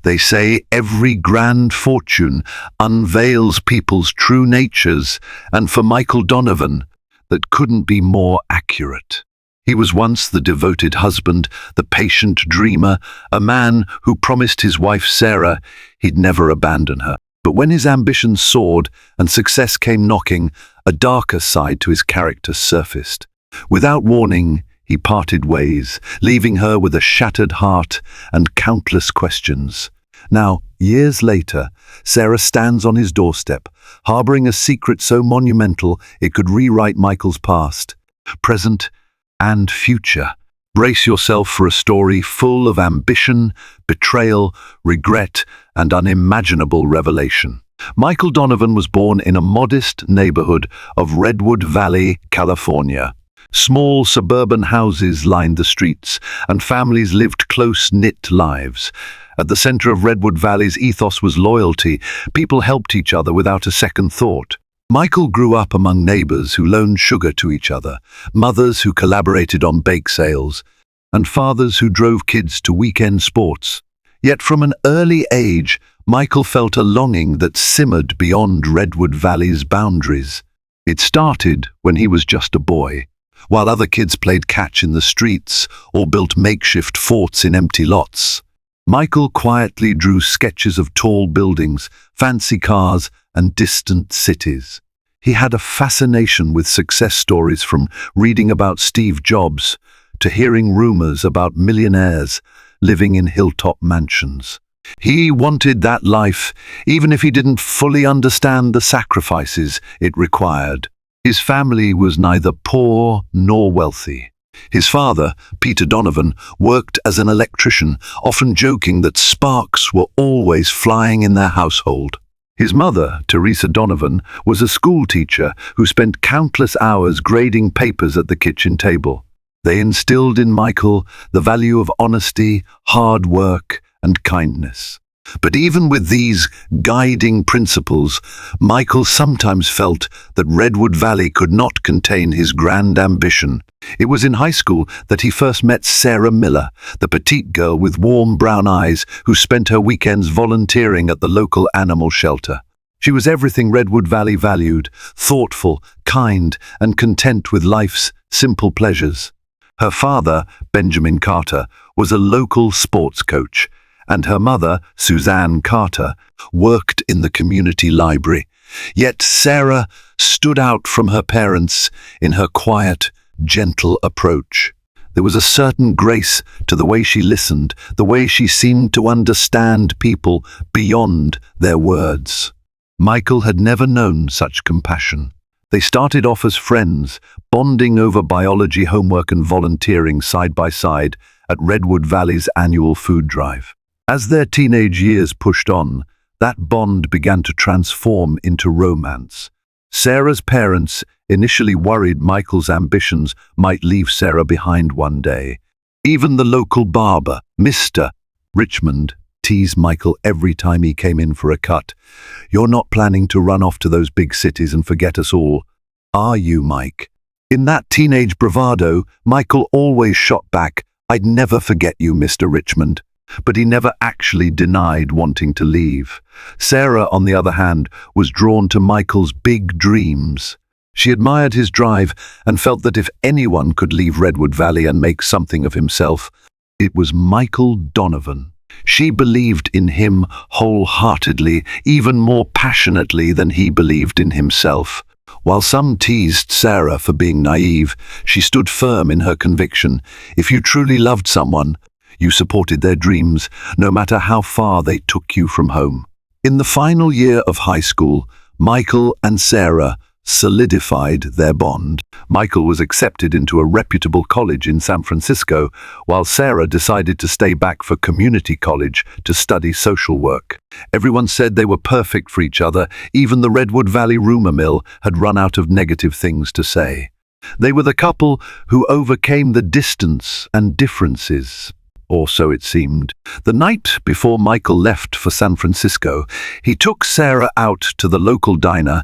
They say every grand fortune unveils people's true natures, and for Michael Donovan, that couldn't be more accurate. He was once the devoted husband, the patient dreamer, a man who promised his wife Sarah he'd never abandon her. But when his ambitions soared and success came knocking, a darker side to his character surfaced. Without warning, he parted ways, leaving her with a shattered heart and countless questions. Now, years later, Sarah stands on his doorstep, harboring a secret so monumental it could rewrite Michael's past, present, and future. Brace yourself for a story full of ambition, betrayal, regret, and unimaginable revelation. Michael Donovan was born in a modest neighborhood of Redwood Valley, California. Small suburban houses lined the streets, and families lived close-knit lives. At the center of Redwood Valley's ethos was loyalty. People helped each other without a second thought. Michael grew up among neighbors who loaned sugar to each other, mothers who collaborated on bake sales, and fathers who drove kids to weekend sports. Yet from an early age, Michael felt a longing that simmered beyond Redwood Valley's boundaries. It started when he was just a boy. While other kids played catch in the streets or built makeshift forts in empty lots, Michael quietly drew sketches of tall buildings, fancy cars, and distant cities. He had a fascination with success stories, from reading about Steve Jobs to hearing rumors about millionaires living in hilltop mansions. He wanted that life, even if he didn't fully understand the sacrifices it required. His family was neither poor nor wealthy. His father, Peter Donovan, worked as an electrician, often joking that sparks were always flying in their household. His mother, Teresa Donovan, was a school teacher who spent countless hours grading papers at the kitchen table. They instilled in Michael the value of honesty, hard work, and kindness. But even with these guiding principles, Michael sometimes felt that Redwood Valley could not contain his grand ambition. It was in high school that he first met Sarah Miller, the petite girl with warm brown eyes who spent her weekends volunteering at the local animal shelter. She was everything Redwood Valley valued: thoughtful, kind, and content with life's simple pleasures. Her father, Benjamin Carter, was a local sports coach, and her mother, Suzanne Carter, worked in the community library. Yet Sarah stood out from her parents in her quiet, gentle approach. There was a certain grace to the way she listened, the way she seemed to understand people beyond their words. Michael had never known such compassion. They started off as friends, bonding over biology homework and volunteering side by side at Redwood Valley's annual food drive. As their teenage years pushed on, that bond began to transform into romance. Sarah's parents initially worried Michael's ambitions might leave Sarah behind one day. Even the local barber, Mr. Richmond, teased Michael every time he came in for a cut. "You're not planning to run off to those big cities and forget us all, are you, Mike?" In that teenage bravado, Michael always shot back, "I'd never forget you, Mr. Richmond." But he never actually denied wanting to leave. Sarah, on the other hand, was drawn to Michael's big dreams. She admired his drive and felt that if anyone could leave Redwood Valley and make something of himself, it was Michael Donovan. She believed in him wholeheartedly, even more passionately than he believed in himself. While some teased Sarah for being naive, she stood firm in her conviction. If you truly loved someone, you supported their dreams, no matter how far they took you from home. In the final year of high school, Michael and Sarah solidified their bond. Michael was accepted into a reputable college in San Francisco, while Sarah decided to stay back for community college to study social work. Everyone said they were perfect for each other. Even the Redwood Valley rumor mill had run out of negative things to say. They were the couple who overcame the distance and differences, or so it seemed. The night before Michael left for San Francisco, he took Sarah out to the local diner,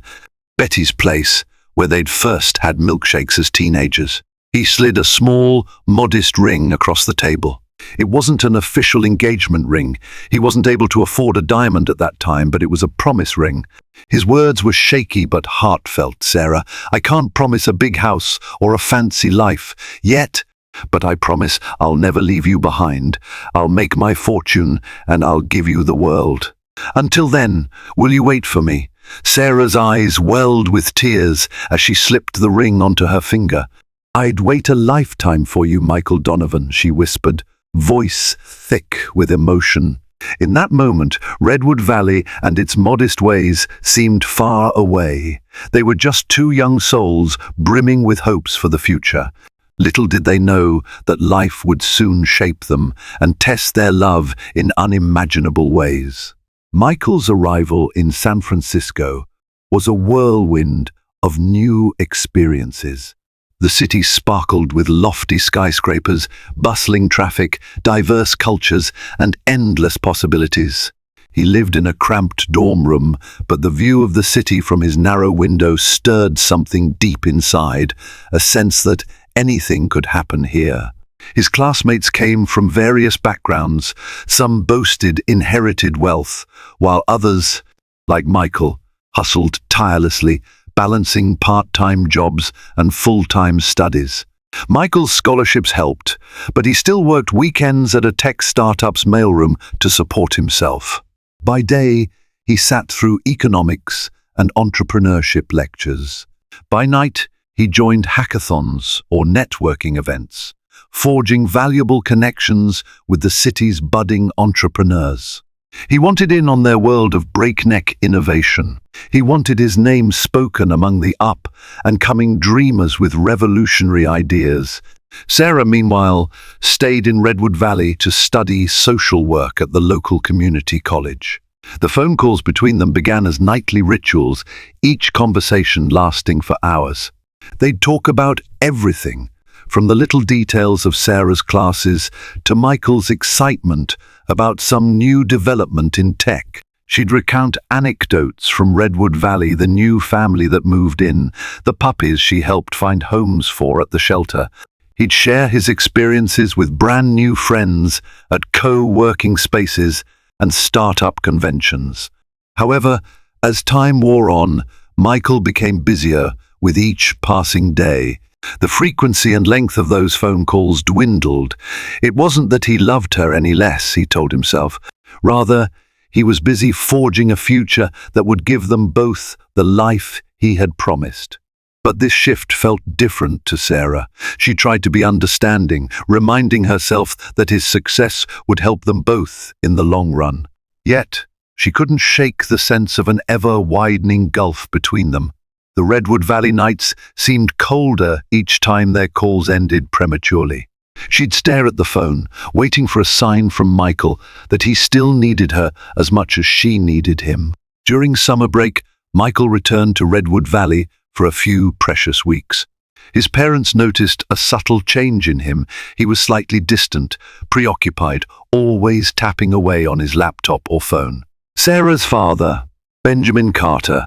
Betty's Place, where they'd first had milkshakes as teenagers. He slid a small, modest ring across the table. It wasn't an official engagement ring. He wasn't able to afford a diamond at that time, but it was a promise ring. His words were shaky but heartfelt. "Sarah, I can't promise a big house or a fancy life yet, but I promise I'll never leave you behind. I'll make my fortune and I'll give you the world. Until then, will you wait for me?" Sarah's eyes welled with tears as she slipped the ring onto her finger. "I'd wait a lifetime for you, Michael Donovan," she whispered, voice thick with emotion. In that moment, Redwood Valley and its modest ways seemed far away. They were just two young souls brimming with hopes for the future. Little did they know that life would soon shape them and test their love in unimaginable ways. Michael's arrival in San Francisco was a whirlwind of new experiences. The city sparkled with lofty skyscrapers, bustling traffic, diverse cultures, and endless possibilities. He lived in a cramped dorm room, but the view of the city from his narrow window stirred something deep inside, a sense that anything could happen here. His classmates came from various backgrounds. Some boasted inherited wealth, while others, like Michael, hustled tirelessly, balancing part-time jobs and full-time studies. Michael's scholarships helped, but he still worked weekends at a tech startup's mailroom to support himself. By day, he sat through economics and entrepreneurship lectures. By night, he joined hackathons or networking events, forging valuable connections with the city's budding entrepreneurs. He wanted in on their world of breakneck innovation. He wanted his name spoken among the up-and-coming dreamers with revolutionary ideas. Sarah, meanwhile, stayed in Redwood Valley to study social work at the local community college. The phone calls between them began as nightly rituals, each conversation lasting for hours. They'd talk about everything, from the little details of Sarah's classes to Michael's excitement about some new development in tech. She'd recount anecdotes from Redwood Valley, the new family that moved in, the puppies she helped find homes for at the shelter. He'd share his experiences with brand new friends at co-working spaces and startup conventions. However, as time wore on, Michael became busier with each passing day. The frequency and length of those phone calls dwindled. It wasn't that he loved her any less, he told himself. Rather, he was busy forging a future that would give them both the life he had promised. But this shift felt different to Sarah. She tried to be understanding, reminding herself that his success would help them both in the long run. Yet, she couldn't shake the sense of an ever-widening gulf between them. The Redwood Valley nights seemed colder each time their calls ended prematurely. She'd stare at the phone, waiting for a sign from Michael that he still needed her as much as she needed him. During summer break, Michael returned to Redwood Valley for a few precious weeks. His parents noticed a subtle change in him. He was slightly distant, preoccupied, always tapping away on his laptop or phone. Sarah's father, Benjamin Carter,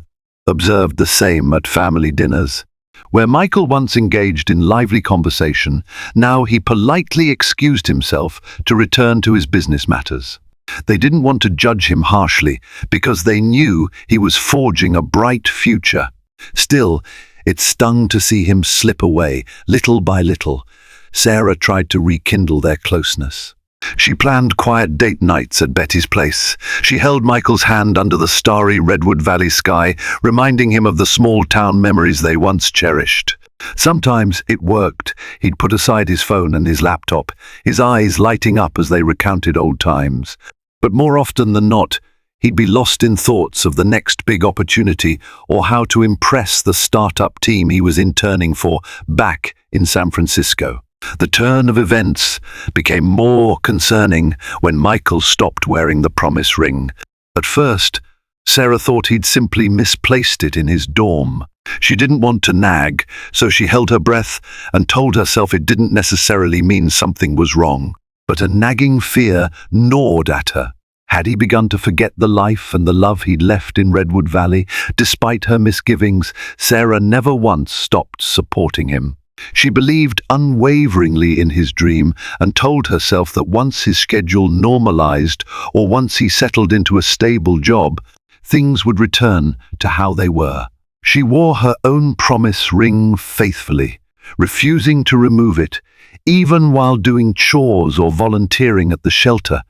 observed the same at family dinners. Where Michael once engaged in lively conversation, now he politely excused himself to return to his business matters. They didn't want to judge him harshly because they knew he was forging a bright future. Still, it stung to see him slip away, little by little. Sarah tried to rekindle their closeness. She planned quiet date nights at Betty's place. She held Michael's hand under the starry Redwood Valley sky, reminding him of the small-town memories they once cherished. Sometimes it worked. He'd put aside his phone and his laptop, his eyes lighting up as they recounted old times. But more often than not, he'd be lost in thoughts of the next big opportunity or how to impress the startup team he was interning for back in San Francisco. The turn of events became more concerning when Michael stopped wearing the promise ring. At first, Sarah thought he'd simply misplaced it in his dorm. She didn't want to nag, so she held her breath and told herself it didn't necessarily mean something was wrong. But a nagging fear gnawed at her. Had he begun to forget the life and the love he'd left in Redwood Valley? Despite her misgivings, Sarah never once stopped supporting him. She believed unwaveringly in his dream and told herself that once his schedule normalized or once he settled into a stable job, things would return to how they were. She wore her own promise ring faithfully, refusing to remove it, even while doing chores or volunteering at the shelter.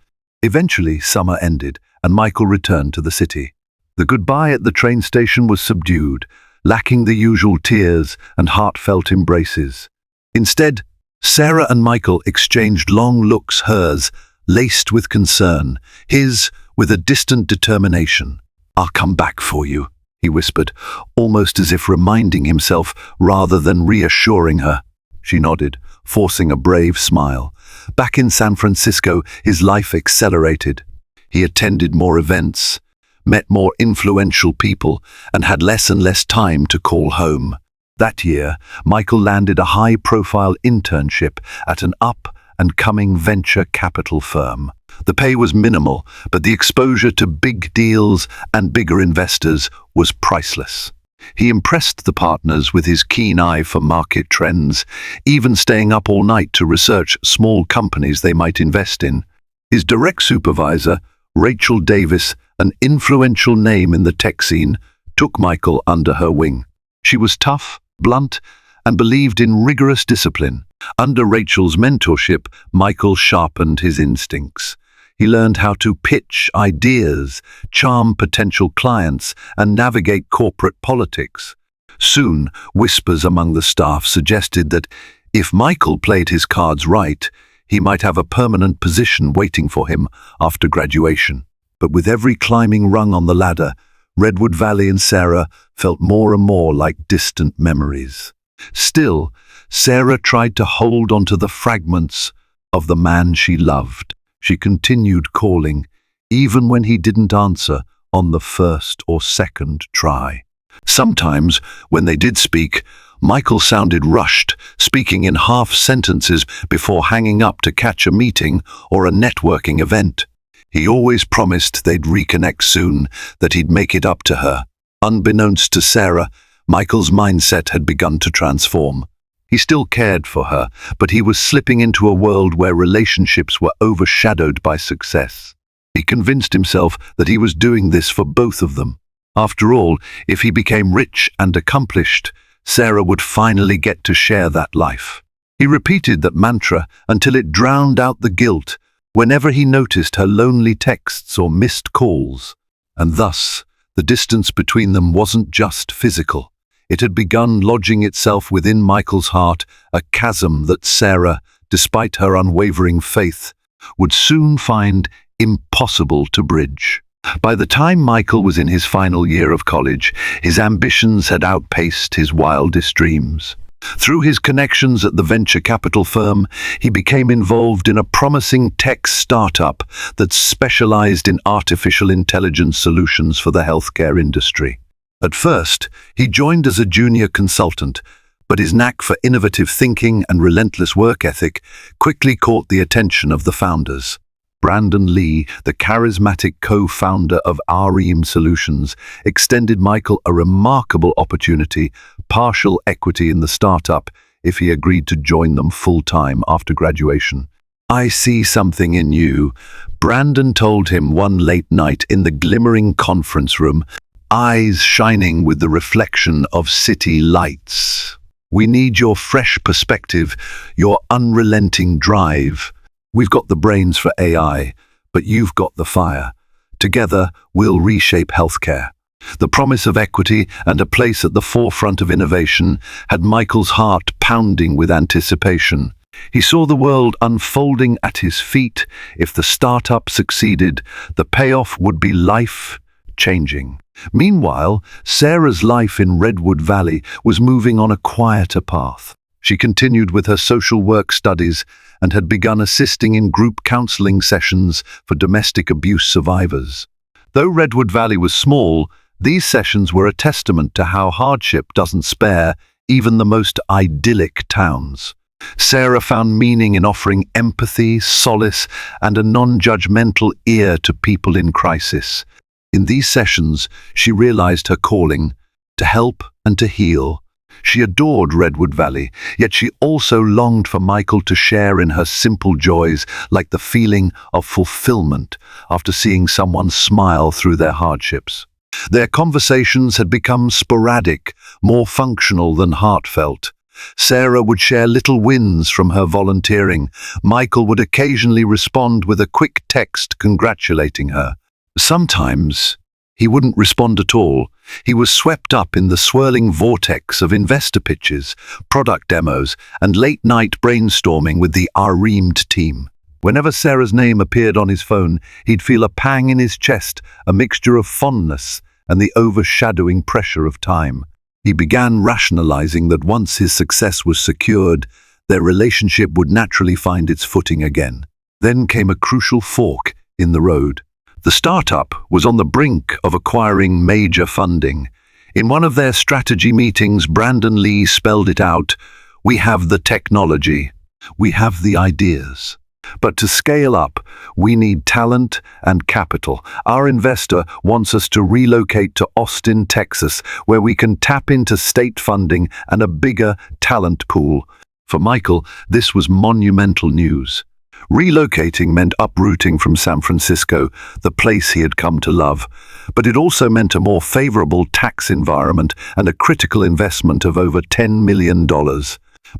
Eventually, summer ended, and Michael returned to the city. The goodbye at the train station was subdued, lacking the usual tears and heartfelt embraces. Instead, Sarah and Michael exchanged long looks, hers laced with concern, his with a distant determination. "I'll come back for you," he whispered, almost as if reminding himself rather than reassuring her. She nodded, forcing a brave smile. Back in San Francisco, his life accelerated. He attended more events, met more influential people, and had less and less time to call home. That year, Michael landed a high-profile internship at an up-and-coming venture capital firm. The pay was minimal, but the exposure to big deals and bigger investors was priceless. He impressed the partners with his keen eye for market trends, even staying up all night to research small companies they might invest in. His direct supervisor, Rachel Davis, an influential name in the tech scene, took Michael under her wing. She was tough, blunt, and believed in rigorous discipline. Under Rachel's mentorship, Michael sharpened his instincts. He learned how to pitch ideas, charm potential clients, and navigate corporate politics. Soon, whispers among the staff suggested that if Michael played his cards right, he might have a permanent position waiting for him after graduation. But with every climbing rung on the ladder, Redwood Valley and Sarah felt more and more like distant memories. Still, Sarah tried to hold onto the fragments of the man she loved. She continued calling, even when he didn't answer on the first or second try. Sometimes, when they did speak, Michael sounded rushed, speaking in half sentences before hanging up to catch a meeting or a networking event. He always promised they'd reconnect soon, that he'd make it up to her. Unbeknownst to Sarah, Michael's mindset had begun to transform. He still cared for her, but he was slipping into a world where relationships were overshadowed by success. He convinced himself that he was doing this for both of them. After all, if he became rich and accomplished, Sarah would finally get to share that life. He repeated that mantra until it drowned out the guilt whenever he noticed her lonely texts or missed calls. And thus, the distance between them wasn't just physical. It had begun lodging itself within Michael's heart, a chasm that Sarah, despite her unwavering faith, would soon find impossible to bridge. By the time Michael was in his final year of college, his ambitions had outpaced his wildest dreams. Through his connections at the venture capital firm, he became involved in a promising tech startup that specialized in artificial intelligence solutions for the healthcare industry. At first, he joined as a junior consultant, but his knack for innovative thinking and relentless work ethic quickly caught the attention of the founders. Brandon Lee, the charismatic co-founder of REM Solutions, extended Michael a remarkable opportunity, partial equity in the startup, if he agreed to join them full-time after graduation. "I see something in you," Brandon told him one late night in the glimmering conference room, eyes shining with the reflection of city lights. "We need your fresh perspective, your unrelenting drive. We've got the brains for AI, but you've got the fire. Together, we'll reshape healthcare." The promise of equity and a place at the forefront of innovation had Michael's heart pounding with anticipation. He saw the world unfolding at his feet. If the startup succeeded, the payoff would be life-changing. Meanwhile, Sarah's life in Redwood Valley was moving on a quieter path. She continued with her social work studies and had begun assisting in group counseling sessions for domestic abuse survivors. Though Redwood Valley was small, these sessions were a testament to how hardship doesn't spare even the most idyllic towns. Sarah found meaning in offering empathy, solace, and a non-judgmental ear to people in crisis. In these sessions, she realized her calling to help and to heal. She adored Redwood Valley, yet she also longed for Michael to share in her simple joys, like the feeling of fulfillment after seeing someone smile through their hardships. Their conversations had become sporadic, more functional than heartfelt. Sarah would share little wins from her volunteering. Michael would occasionally respond with a quick text congratulating her. Sometimes he wouldn't respond at all. He was swept up in the swirling vortex of investor pitches, product demos, and late-night brainstorming with the reamed team. Whenever Sarah's name appeared on his phone, he'd feel a pang in his chest, a mixture of fondness and the overshadowing pressure of time. He began rationalizing that once his success was secured, their relationship would naturally find its footing again. Then came a crucial fork in the road. The startup was on the brink of acquiring major funding. In one of their strategy meetings, Brandon Lee spelled it out: "We have the technology. We have the ideas. But to scale up, we need talent and capital. Our investor wants us to relocate to Austin, Texas, where we can tap into state funding and a bigger talent pool." For Michael, this was monumental news. Relocating meant uprooting from San Francisco, the place he had come to love. But it also meant a more favorable tax environment and a critical investment of over $10 million.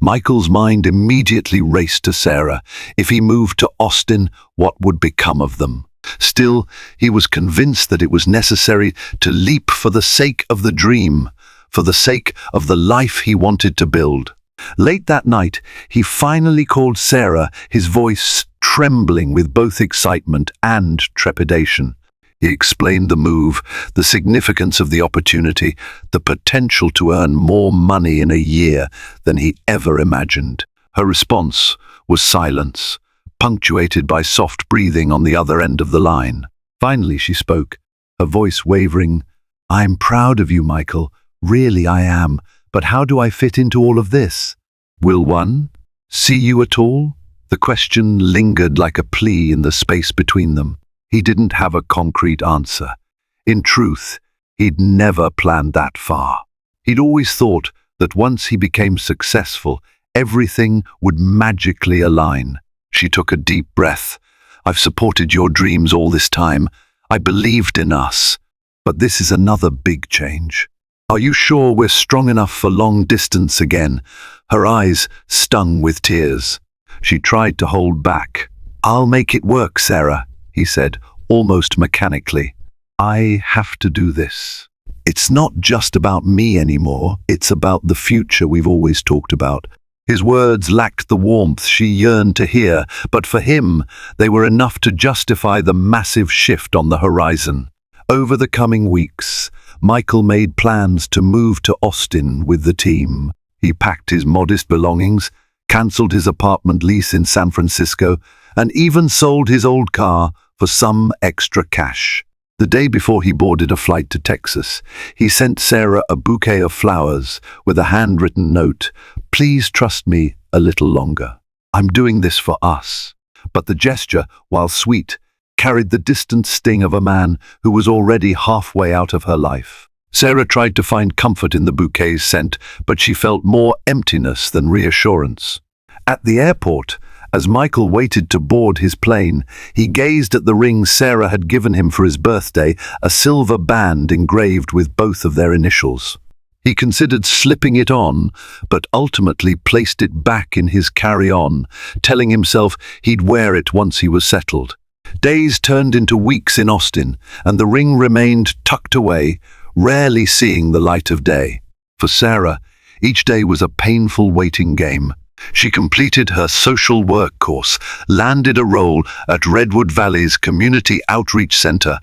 Michael's mind immediately raced to Sarah. If he moved to Austin, what would become of them? Still, he was convinced that it was necessary to leap for the sake of the dream, for the sake of the life he wanted to build. Late that night, he finally called Sarah, his voice trembling with both excitement and trepidation. He explained the move, the significance of the opportunity, the potential to earn more money in a year than he ever imagined. Her response was silence, punctuated by soft breathing on the other end of the line. Finally she spoke, her voice wavering. "I'm proud of you, Michael. Really I am. But how do I fit into all of this? Will one see you at all?" The question lingered like a plea in the space between them. He didn't have a concrete answer. In truth, he'd never planned that far. He'd always thought that once he became successful, everything would magically align. She took a deep breath. "I've supported your dreams all this time. I believed in us. But this is another big change. Are you sure we're strong enough for long distance again?" Her eyes stung with tears. She tried to hold back. "I'll make it work, Sarah," he said, almost mechanically. "I have to do this. It's not just about me anymore. It's about the future we've always talked about." His words lacked the warmth she yearned to hear, but for him, they were enough to justify the massive shift on the horizon. Over the coming weeks, Michael made plans to move to Austin with the team. He packed his modest belongings, cancelled his apartment lease in San Francisco, and even sold his old car for some extra cash. The day before he boarded a flight to Texas, he sent Sarah a bouquet of flowers with a handwritten note: "Please trust me a little longer. I'm doing this for us." But the gesture, while sweet, carried the distant sting of a man who was already halfway out of her life. Sarah tried to find comfort in the bouquet's scent, but she felt more emptiness than reassurance. At the airport, as Michael waited to board his plane, he gazed at the ring Sarah had given him for his birthday, a silver band engraved with both of their initials. He considered slipping it on, but ultimately placed it back in his carry-on, telling himself he'd wear it once he was settled. Days turned into weeks in Austin, and the ring remained tucked away, rarely seeing the light of day. For Sarah, each day was a painful waiting game. She completed her social work course, landed a role at Redwood Valley's Community Outreach Center,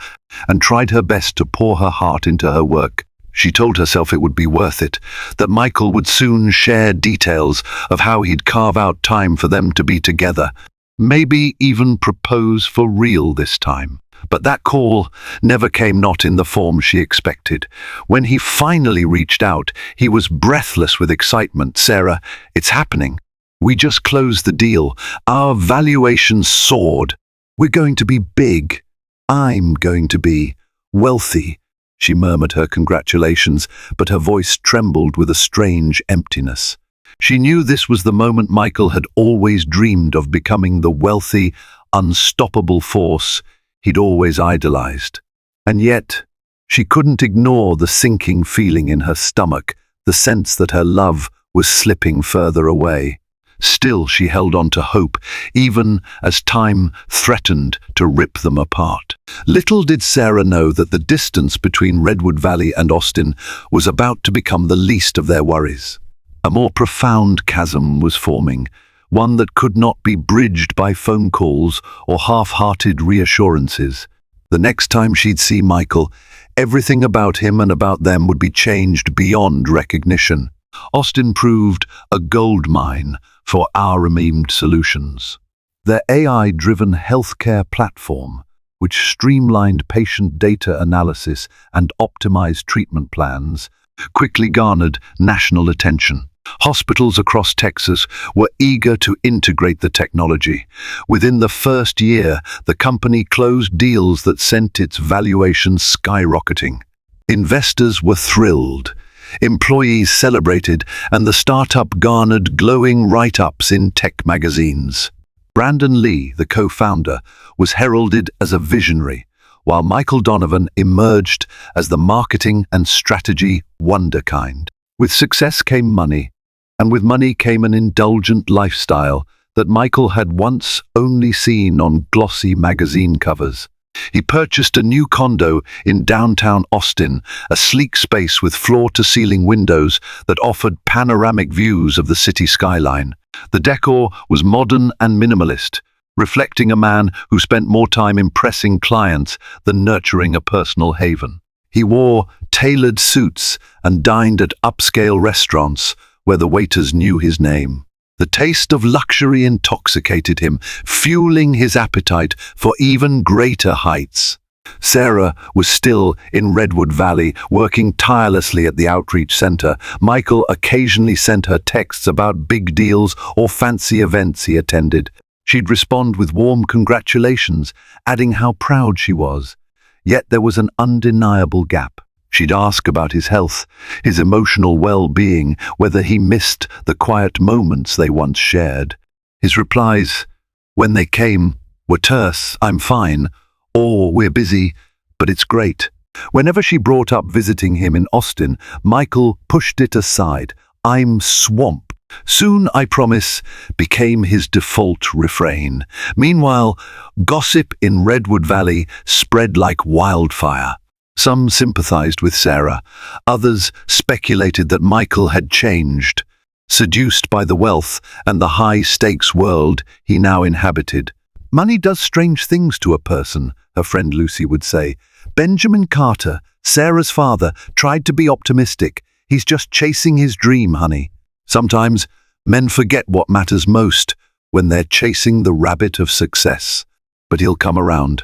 and tried her best to pour her heart into her work. She told herself it would be worth it, that Michael would soon share details of how he'd carve out time for them to be together, maybe even propose for real this time. But that call never came, not in the form she expected. When he finally reached out, he was breathless with excitement. "Sarah, it's happening. We just closed the deal. Our valuation soared. We're going to be big. I'm going to be wealthy." She murmured her congratulations, but her voice trembled with a strange emptiness. She knew this was the moment Michael had always dreamed of, becoming the wealthy, unstoppable force he'd always idolized. And yet, she couldn't ignore the sinking feeling in her stomach, the sense that her love was slipping further away. Still, she held on to hope, even as time threatened to rip them apart. Little did Sarah know that the distance between Redwood Valley and Austin was about to become the least of their worries. A more profound chasm was forming, one that could not be bridged by phone calls or half-hearted reassurances. The next time she'd see Michael, everything about him and about them would be changed beyond recognition. Austin proved a gold mine for hour-reamed solutions. Their AI-driven healthcare platform, which streamlined patient data analysis and optimized treatment plans, quickly garnered national attention. Hospitals across Texas were eager to integrate the technology. Within the first year, the company closed deals that sent its valuation skyrocketing. Investors were thrilled, employees celebrated, and the startup garnered glowing write-ups in tech magazines. Brandon Lee, the co-founder, was heralded as a visionary, while Michael Donovan emerged as the marketing and strategy wunderkind. With success came money, and with money came an indulgent lifestyle that Michael had once only seen on glossy magazine covers. He purchased a new condo in downtown Austin, a sleek space with floor-to-ceiling windows that offered panoramic views of the city skyline. The decor was modern and minimalist, reflecting a man who spent more time impressing clients than nurturing a personal haven. He wore tailored suits and dined at upscale restaurants where the waiters knew his name. The taste of luxury intoxicated him, fueling his appetite for even greater heights. Sarah was still in Redwood Valley, working tirelessly at the outreach center. Michael occasionally sent her texts about big deals or fancy events he attended. She'd respond with warm congratulations, adding how proud she was. Yet there was an undeniable gap. She'd ask about his health, his emotional well-being, whether he missed the quiet moments they once shared. His replies, when they came, were terse, "I'm fine," or "We're busy, but it's great." Whenever she brought up visiting him in Austin, Michael pushed it aside. "I'm swamped. Soon, I promise," became his default refrain. Meanwhile, gossip in Redwood Valley spread like wildfire. Some sympathized with Sarah. Others speculated that Michael had changed, seduced by the wealth and the high-stakes world he now inhabited. "Money does strange things to a person," her friend Lucy would say. "Benjamin Carter, Sarah's father, tried to be optimistic. He's just chasing his dream, honey." Sometimes men forget what matters most when they're chasing the rabbit of success. But he'll come around.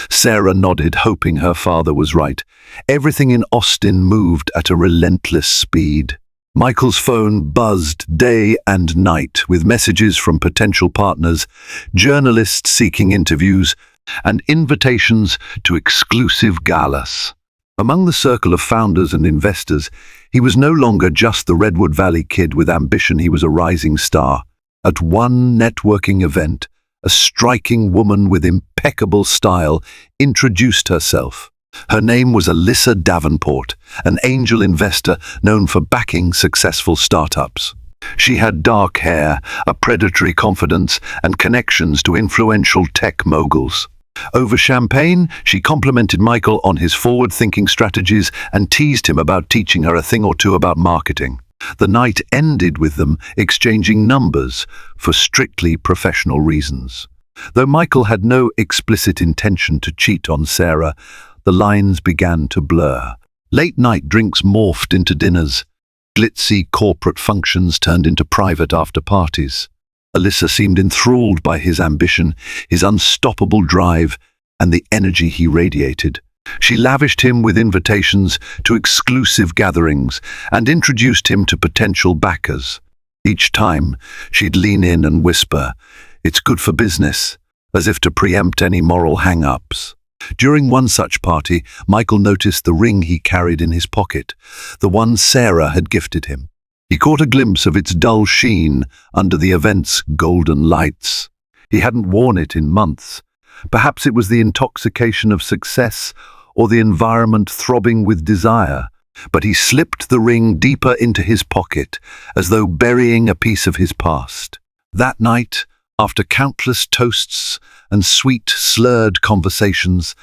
Sarah nodded, hoping her father was right. Everything in Austin moved at a relentless speed. Michael's phone buzzed day and night with messages from potential partners, journalists seeking interviews, and invitations to exclusive galas. Among the circle of founders and investors, he was no longer just the Redwood Valley kid with ambition. He was a rising star. At one networking event, a striking woman with impeccable style introduced herself. Her name was Alyssa Davenport, an angel investor known for backing successful startups. She had dark hair, a predatory confidence, and connections to influential tech moguls. Over champagne, she complimented Michael on his forward-thinking strategies and teased him about teaching her a thing or two about marketing. The night ended with them exchanging numbers for strictly professional reasons. Though Michael had no explicit intention to cheat on Sarah, the lines began to blur. Late-night drinks morphed into dinners. Glitzy corporate functions turned into private after-parties. Alyssa seemed enthralled by his ambition, his unstoppable drive, and the energy he radiated. She lavished him with invitations to exclusive gatherings and introduced him to potential backers. Each time, she'd lean in and whisper, "It's good for business," as if to preempt any moral hang-ups. During one such party, Michael noticed the ring he carried in his pocket, the one Sarah had gifted him. He caught a glimpse of its dull sheen under the event's golden lights. He hadn't worn it in months. Perhaps it was the intoxication of success or the environment throbbing with desire, but he slipped the ring deeper into his pocket, as though burying a piece of his past. That night, after countless toasts and sweet, slurred conversations,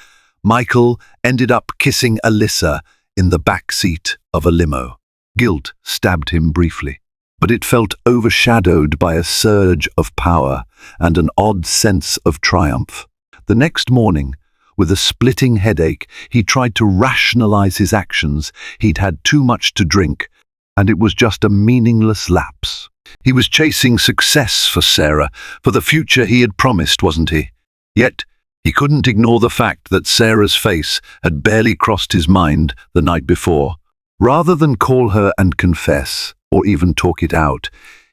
Michael ended up kissing Alyssa in the back seat of a limo. Guilt stabbed him briefly, but it felt overshadowed by a surge of power and an odd sense of triumph. The next morning, with a splitting headache, he tried to rationalize his actions. He'd had too much to drink, and it was just a meaningless lapse. He was chasing success for Sarah, for the future he had promised, wasn't he? Yet, he couldn't ignore the fact that Sarah's face had barely crossed his mind the night before. Rather than call her and confess, or even talk it out,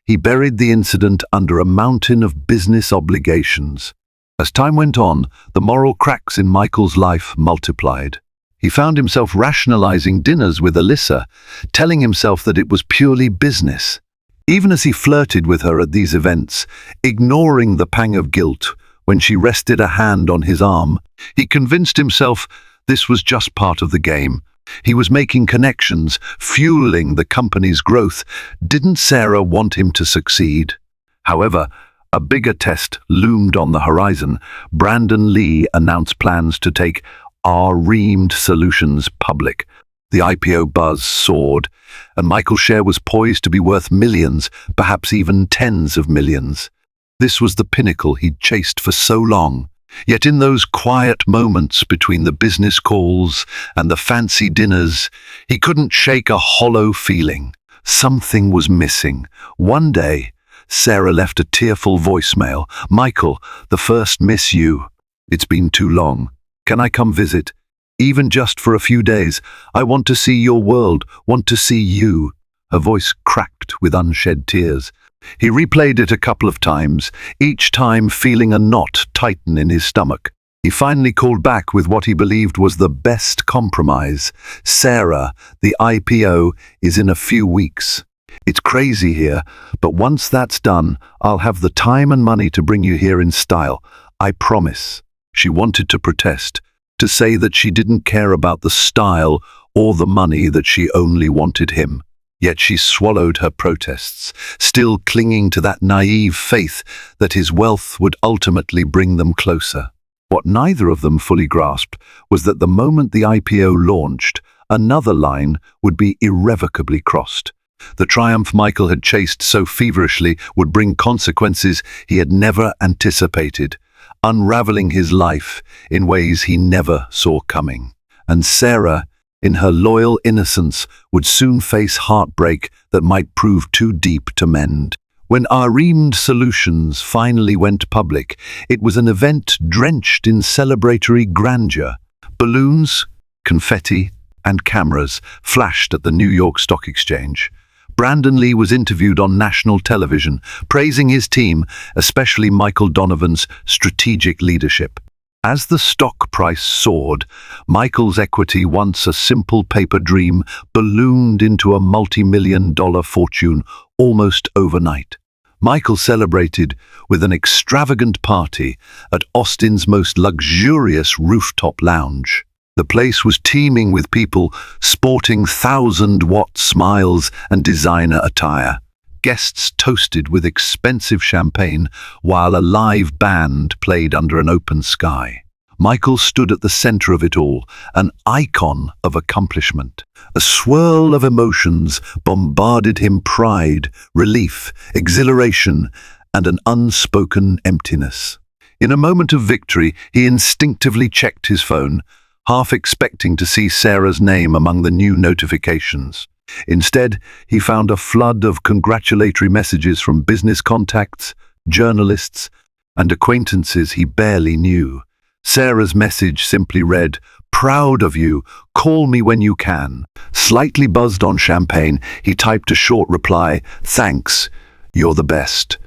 he buried the incident under a mountain of business obligations. As time went on, the moral cracks in Michael's life multiplied. He found himself rationalizing dinners with Alyssa, telling himself that it was purely business. Even as he flirted with her at these events, ignoring the pang of guilt when she rested a hand on his arm, he convinced himself this was just part of the game. He was making connections, fueling the company's growth. Didn't Sarah want him to succeed? However, a bigger test loomed on the horizon. Brandon Lee announced plans to take reamed solutions public. The IPO buzz soared, and Michael's share was poised to be worth millions, perhaps even tens of millions. This was the pinnacle he'd chased for so long. Yet in those quiet moments between the business calls and the fancy dinners, he couldn't shake a hollow feeling. Something was missing. One day, Sarah left a tearful voicemail. "Michael, the first miss you. It's been too long. Can I come visit? Even just for a few days. I want to see your world, want to see you." Her voice cracked with unshed tears. He replayed it a couple of times, each time feeling a knot tighten in his stomach. He finally called back with what he believed was the best compromise. "Sarah, the IPO is in a few weeks. It's crazy here, but once that's done, I'll have the time and money to bring you here in style. I promise." She wanted to protest, to say that she didn't care about the style or the money, that she only wanted him. Yet she swallowed her protests, still clinging to that naive faith that his wealth would ultimately bring them closer. What neither of them fully grasped was that the moment the IPO launched, another line would be irrevocably crossed. The triumph Michael had chased so feverishly would bring consequences he had never anticipated, unraveling his life in ways he never saw coming. And Sarah, in her loyal innocence, would soon face heartbreak that might prove too deep to mend. When reamed solutions finally went public, it was an event drenched in celebratory grandeur. Balloons, confetti, and cameras flashed at the New York Stock Exchange. Brandon Lee was interviewed on national television, praising his team, especially Michael Donovan's strategic leadership. As the stock price soared, Michael's equity, once a simple paper dream, ballooned into a multi-million-dollar fortune almost overnight. Michael celebrated with an extravagant party at Austin's most luxurious rooftop lounge. The place was teeming with people sporting 1,000-watt smiles and designer attire. Guests toasted with expensive champagne while a live band played under an open sky. Michael stood at the center of it all, an icon of accomplishment. A swirl of emotions bombarded him: pride, relief, exhilaration, and an unspoken emptiness. In a moment of victory, he instinctively checked his phone, half expecting to see Sarah's name among the new notifications. Instead, he found a flood of congratulatory messages from business contacts, journalists, and acquaintances he barely knew. Sarah's message simply read, "Proud of you, call me when you can." Slightly buzzed on champagne, he typed a short reply, "Thanks, you're the best."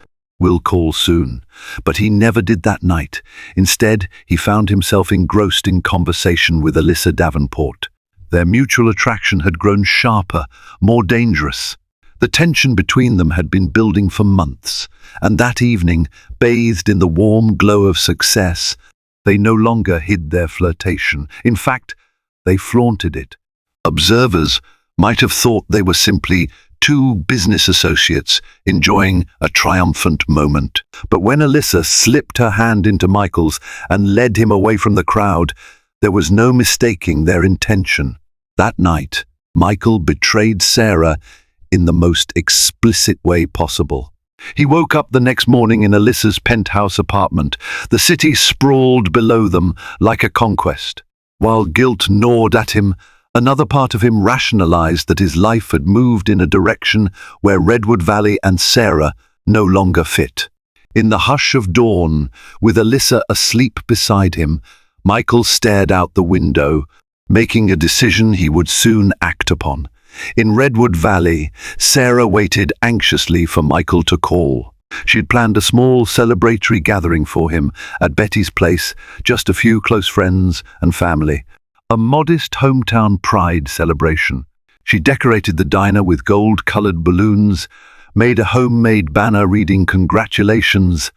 "We'll call soon." But he never did that night. Instead, he found himself engrossed in conversation with Alyssa Davenport. Their mutual attraction had grown sharper, more dangerous. The tension between them had been building for months, and that evening, bathed in the warm glow of success, they no longer hid their flirtation. In fact, they flaunted it. Observers might have thought they were simply two business associates enjoying a triumphant moment. But when Alyssa slipped her hand into Michael's and led him away from the crowd, there was no mistaking their intention. That night, Michael betrayed Sarah in the most explicit way possible. He woke up the next morning in Alyssa's penthouse apartment. The city sprawled below them like a conquest. While guilt gnawed at him, another part of him rationalized that his life had moved in a direction where Redwood Valley and Sarah no longer fit. In the hush of dawn, with Alyssa asleep beside him, Michael stared out the window, making a decision he would soon act upon. In Redwood Valley, Sarah waited anxiously for Michael to call. She'd planned a small celebratory gathering for him at Betty's place, just a few close friends and family. A modest hometown pride celebration. She decorated the diner with gold-colored balloons, made a homemade banner reading "Congratulations,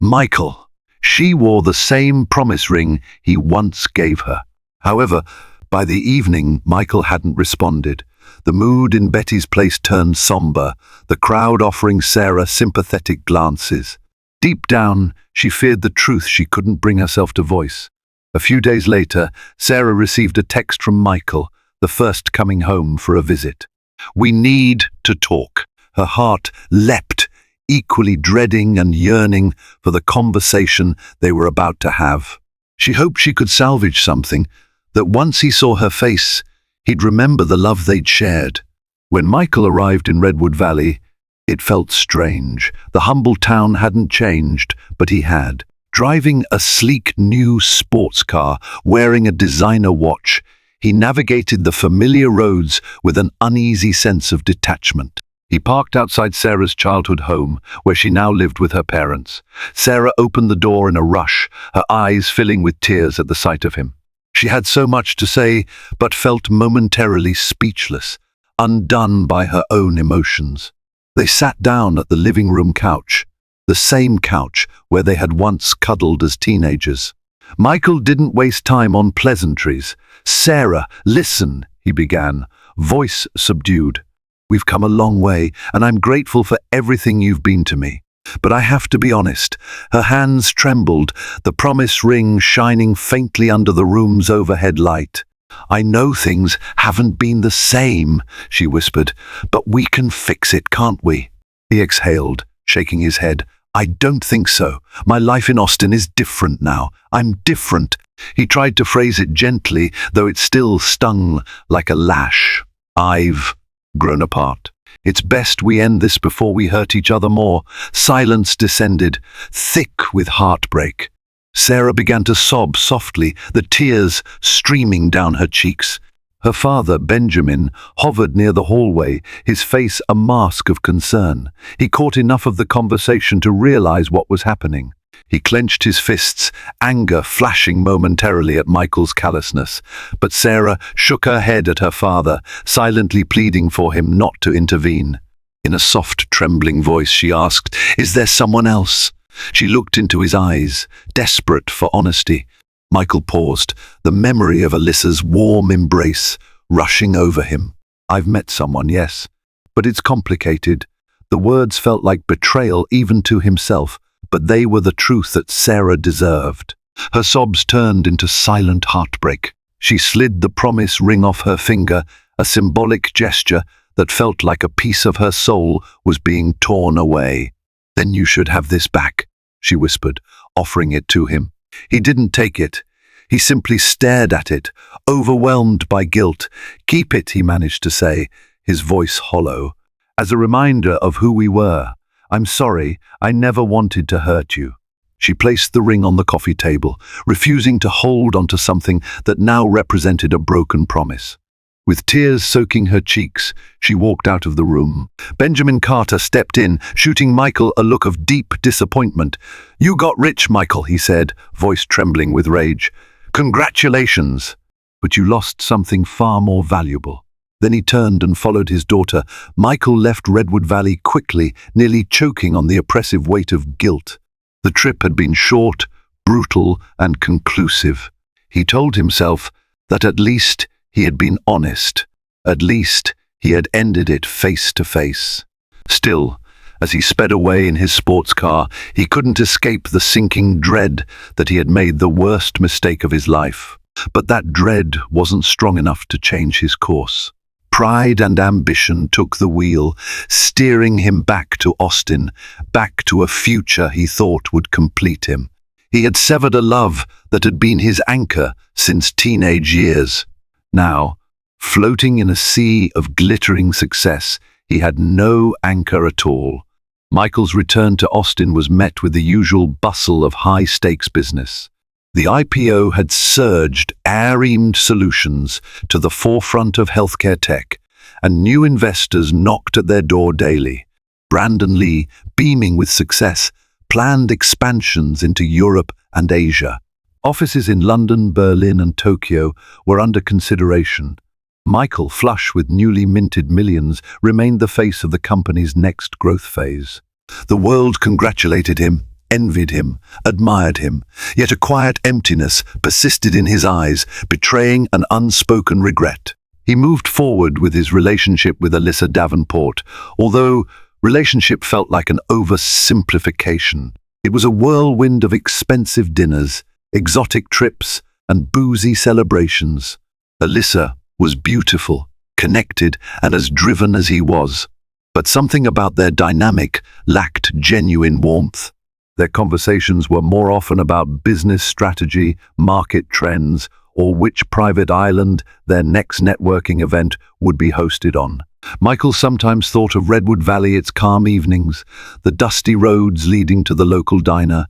Michael." She wore the same promise ring he once gave her. However, by the evening, Michael hadn't responded. The mood in Betty's place turned somber, the crowd offering Sarah sympathetic glances. Deep down, she feared the truth she couldn't bring herself to voice. A few days later, Sarah received a text from Michael, the first coming home for a visit. "We need to talk." Her heart leapt, equally dreading and yearning for the conversation they were about to have. She hoped she could salvage something, that once he saw her face, he'd remember the love they'd shared. When Michael arrived in Redwood Valley, it felt strange. The humble town hadn't changed, but he had. Driving a sleek new sports car, wearing a designer watch, he navigated the familiar roads with an uneasy sense of detachment. He parked outside Sarah's childhood home, where she now lived with her parents. Sarah opened the door in a rush, her eyes filling with tears at the sight of him. She had so much to say, but felt momentarily speechless, undone by her own emotions. They sat down at the living room couch, the same couch where they had once cuddled as teenagers. Michael didn't waste time on pleasantries. "Sarah, listen," he began, voice subdued. "We've come a long way, and I'm grateful for everything you've been to me. But I have to be honest." Her hands trembled, the promise ring shining faintly under the room's overhead light. "I know things haven't been the same," she whispered, "but we can fix it, can't we?" He exhaled, shaking his head. "I don't think so. My life in Austin is different now. I'm different." He tried to phrase it gently, though it still stung like a lash. "I've grown apart. It's best we end this before we hurt each other more." Silence descended, thick with heartbreak. Sarah began to sob softly, the tears streaming down her cheeks. Her father, Benjamin, hovered near the hallway, his face a mask of concern. He caught enough of the conversation to realize what was happening. He clenched his fists, anger flashing momentarily at Michael's callousness. But Sarah shook her head at her father, silently pleading for him not to intervene. In a soft, trembling voice, she asked, "Is there someone else?" She looked into his eyes, desperate for honesty. Michael paused, the memory of Alyssa's warm embrace rushing over him. "I've met someone, yes, but it's complicated." The words felt like betrayal even to himself, but they were the truth that Sarah deserved. Her sobs turned into silent heartbreak. She slid the promise ring off her finger, a symbolic gesture that felt like a piece of her soul was being torn away. "Then you should have this back," she whispered, offering it to him. He didn't take it. He simply stared at it, overwhelmed by guilt. "Keep it," he managed to say, his voice hollow. "As a reminder of who we were. I'm sorry, I never wanted to hurt you." She placed the ring on the coffee table, refusing to hold onto something that now represented a broken promise. With tears soaking her cheeks, she walked out of the room. Benjamin Carter stepped in, shooting Michael a look of deep disappointment. "You got rich, Michael," he said, voice trembling with rage. "Congratulations! But you lost something far more valuable." Then he turned and followed his daughter. Michael left Redwood Valley quickly, nearly choking on the oppressive weight of guilt. The trip had been short, brutal, and conclusive. He told himself that at least he had been honest. At least he had ended it face to face. Still, as he sped away in his sports car, he couldn't escape the sinking dread that he had made the worst mistake of his life. But that dread wasn't strong enough to change his course. Pride and ambition took the wheel, steering him back to Austin, back to a future he thought would complete him. He had severed a love that had been his anchor since teenage years. Now, floating in a sea of glittering success, he had no anchor at all. Michael's return to Austin was met with the usual bustle of high-stakes business. The IPO had surged air-aimed solutions to the forefront of healthcare tech, and new investors knocked at their door daily. Brandon Lee, beaming with success, planned expansions into Europe and Asia. Offices in London, Berlin, and Tokyo were under consideration. Michael, flush with newly minted millions, remained the face of the company's next growth phase. The world congratulated him, envied him, admired him, yet a quiet emptiness persisted in his eyes, betraying an unspoken regret. He moved forward with his relationship with Alyssa Davenport, although relationship felt like an oversimplification. It was a whirlwind of expensive dinners, exotic trips, and boozy celebrations. Alyssa was beautiful, connected, and as driven as he was. But something about their dynamic lacked genuine warmth. Their conversations were more often about business strategy, market trends, or which private island their next networking event would be hosted on. Michael sometimes thought of Redwood Valley, its calm evenings, the dusty roads leading to the local diner,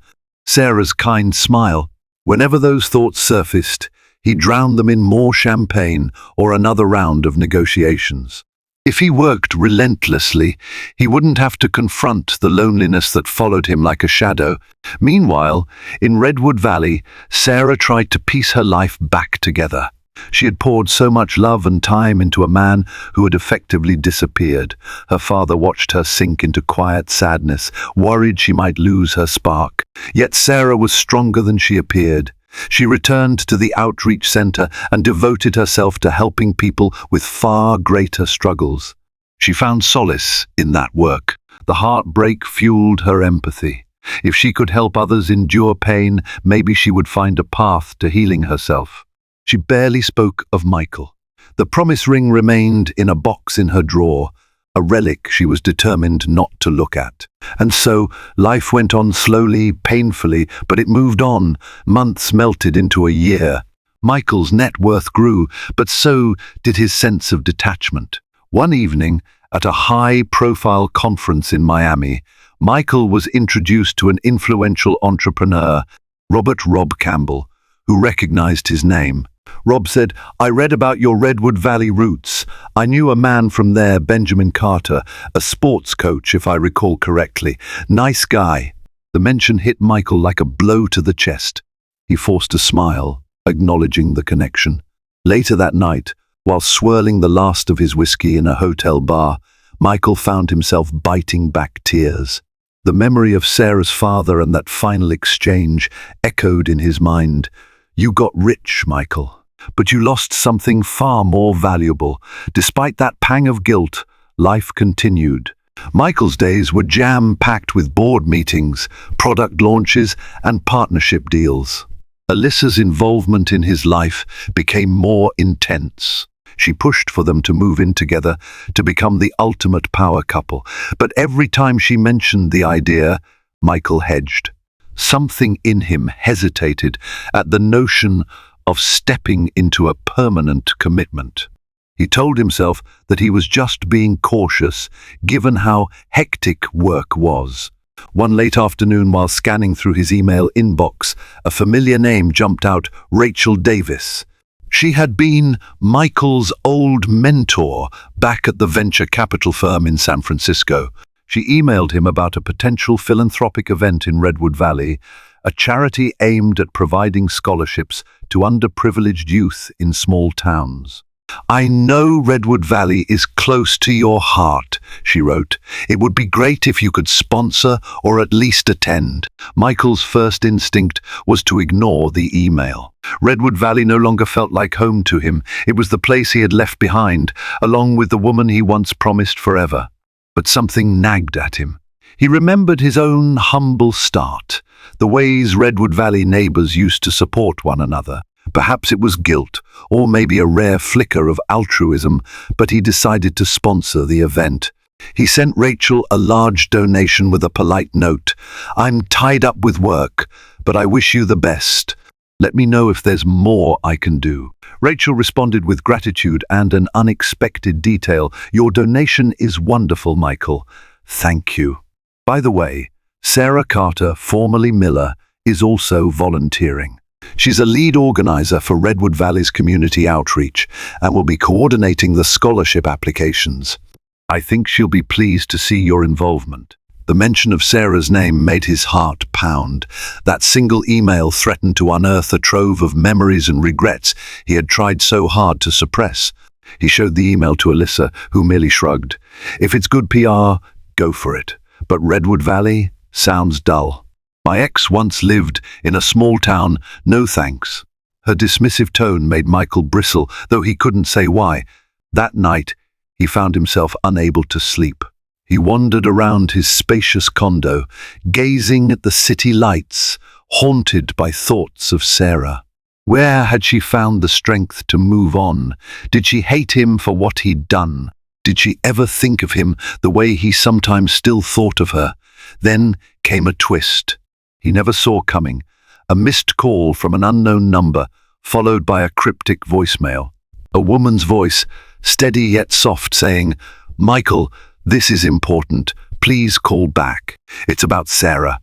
Sarah's kind smile. Whenever those thoughts surfaced, he drowned them in more champagne or another round of negotiations. If he worked relentlessly, he wouldn't have to confront the loneliness that followed him like a shadow. Meanwhile, in Redwood Valley, Sarah tried to piece her life back together. She had poured so much love and time into a man who had effectively disappeared. Her father watched her sink into quiet sadness, worried she might lose her spark. Yet Sarah was stronger than she appeared. She returned to the outreach center and devoted herself to helping people with far greater struggles. She found solace in that work. The heartbreak fueled her empathy. If she could help others endure pain, maybe she would find a path to healing herself. She barely spoke of Michael. The promise ring remained in a box in her drawer, a relic she was determined not to look at. And so life went on slowly, painfully, but it moved on. Months melted into a year. Michael's net worth grew, but so did his sense of detachment. One evening, at a high-profile conference in Miami, Michael was introduced to an influential entrepreneur, Rob Campbell, who recognized his name. Rob said, "I read about your Redwood Valley roots. I knew a man from there, Benjamin Carter, a sports coach, if I recall correctly. Nice guy." The mention hit Michael like a blow to the chest. He forced a smile, acknowledging the connection. Later that night, while swirling the last of his whiskey in a hotel bar, Michael found himself biting back tears. The memory of Sarah's father and that final exchange echoed in his mind. "You got rich, Michael, but you lost something far more valuable." Despite that pang of guilt, life continued. Michael's days were jam-packed with board meetings, product launches, and partnership deals. Alyssa's involvement in his life became more intense. She pushed for them to move in together, to become the ultimate power couple. But every time she mentioned the idea, Michael hedged. Something in him hesitated at the notion of stepping into a permanent commitment. He told himself that he was just being cautious, given how hectic work was. One late afternoon, while scanning through his email inbox, a familiar name jumped out: Rachel Davis. She had been Michael's old mentor back at the venture capital firm in San Francisco. She emailed him about a potential philanthropic event in Redwood Valley, a charity aimed at providing scholarships to underprivileged youth in small towns. "I know Redwood Valley is close to your heart," she wrote. "It would be great if you could sponsor or at least attend." Michael's first instinct was to ignore the email. Redwood Valley no longer felt like home to him. It was the place he had left behind, along with the woman he once promised forever. But something nagged at him. He remembered his own humble start, the ways Redwood Valley neighbors used to support one another. Perhaps it was guilt, or maybe a rare flicker of altruism, but he decided to sponsor the event. He sent Rachel a large donation with a polite note. "I'm tied up with work, but I wish you the best. Let me know if there's more I can do." Rachel responded with gratitude and an unexpected detail. "Your donation is wonderful, Michael. Thank you. By the way, Sarah Carter, formerly Miller, is also volunteering. She's a lead organizer for Redwood Valley's community outreach and will be coordinating the scholarship applications. I think she'll be pleased to see your involvement." The mention of Sarah's name made his heart pound. That single email threatened to unearth a trove of memories and regrets he had tried so hard to suppress. He showed the email to Alyssa, who merely shrugged. "If it's good PR, go for it. But Redwood Valley sounds dull. My ex once lived in a small town, no thanks." Her dismissive tone made Michael bristle, though he couldn't say why. That night, he found himself unable to sleep. He wandered around his spacious condo, gazing at the city lights, haunted by thoughts of Sarah. Where had she found the strength to move on? Did she hate him for what he'd done? Did she ever think of him the way he sometimes still thought of her? Then came a twist he never saw coming, a missed call from an unknown number, followed by a cryptic voicemail. A woman's voice, steady yet soft, saying, "Michael, this is important. Please call back. It's about Sarah."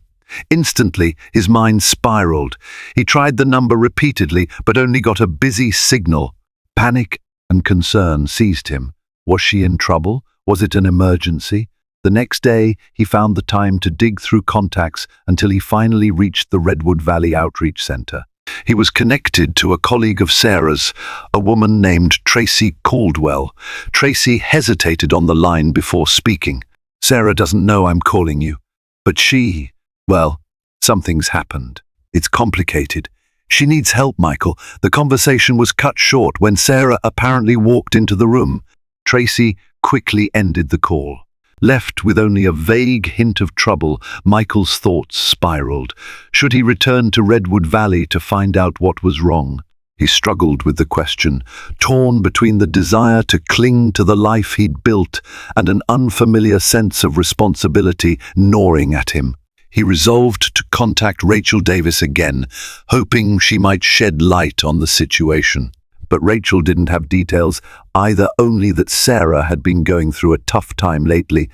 Instantly, his mind spiraled. He tried the number repeatedly, but only got a busy signal. Panic and concern seized him. Was she in trouble? Was it an emergency? The next day, he found the time to dig through contacts until he finally reached the Redwood Valley Outreach Center. He was connected to a colleague of Sarah's, a woman named Tracy Caldwell. Tracy hesitated on the line before speaking. "Sarah doesn't know I'm calling you. But well, something's happened. It's complicated. She needs help, Michael." The conversation was cut short when Sarah apparently walked into the room. Tracy quickly ended the call. Left with only a vague hint of trouble, Michael's thoughts spiraled. Should he return to Redwood Valley to find out what was wrong? He struggled with the question, torn between the desire to cling to the life he'd built and an unfamiliar sense of responsibility gnawing at him. He resolved to contact Rachel Davis again, hoping she might shed light on the situation. But Rachel didn't have details, either only that Sarah had been going through a tough time lately,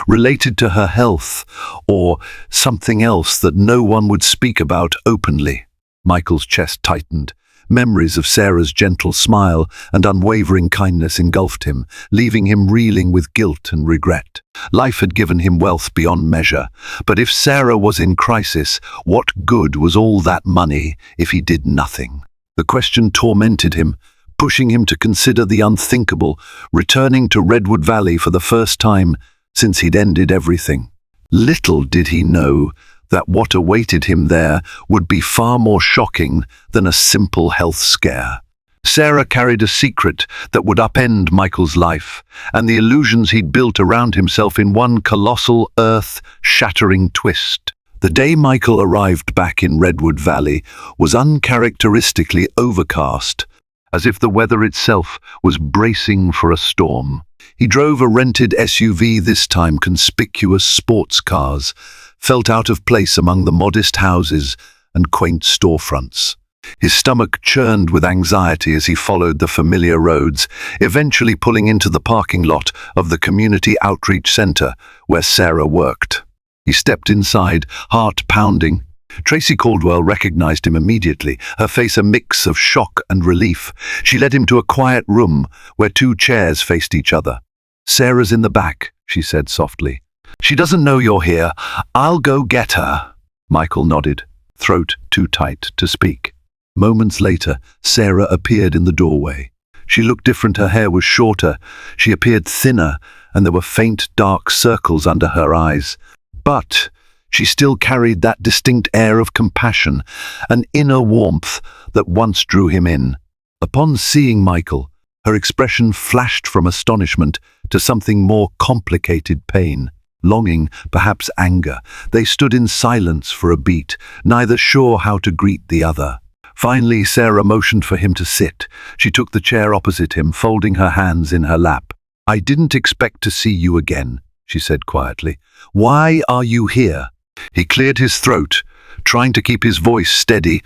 related to her health, or something else that no one would speak about openly. Michael's chest tightened. Memories of Sarah's gentle smile and unwavering kindness engulfed him, leaving him reeling with guilt and regret. Life had given him wealth beyond measure, but if Sarah was in crisis, what good was all that money if he did nothing? The question tormented him, pushing him to consider the unthinkable, returning to Redwood Valley for the first time since he'd ended everything. Little did he know that what awaited him there would be far more shocking than a simple health scare. Sarah carried a secret that would upend Michael's life, and the illusions he'd built around himself in one colossal, earth-shattering twist. The day Michael arrived back in Redwood Valley was uncharacteristically overcast, as if the weather itself was bracing for a storm. He drove a rented SUV, this time conspicuous sports cars, felt out of place among the modest houses and quaint storefronts. His stomach churned with anxiety as he followed the familiar roads, eventually pulling into the parking lot of the Community Outreach Center where Sarah worked. He stepped inside, heart pounding. Tracy Caldwell recognized him immediately, her face a mix of shock and relief. She led him to a quiet room where two chairs faced each other. "Sarah's in the back," she said softly. "She doesn't know you're here. I'll go get her." Michael nodded, throat too tight to speak. Moments later, Sarah appeared in the doorway. She looked different. Her hair was shorter. She appeared thinner, and there were faint, dark circles under her eyes. But she still carried that distinct air of compassion, an inner warmth that once drew him in. Upon seeing Michael, her expression flashed from astonishment to something more complicated: pain, longing, perhaps anger. They stood in silence for a beat, neither sure how to greet the other. Finally, Sarah motioned for him to sit. She took the chair opposite him, folding her hands in her lap. "I didn't expect to see you again," she said quietly. "Why are you here?" He cleared his throat, trying to keep his voice steady.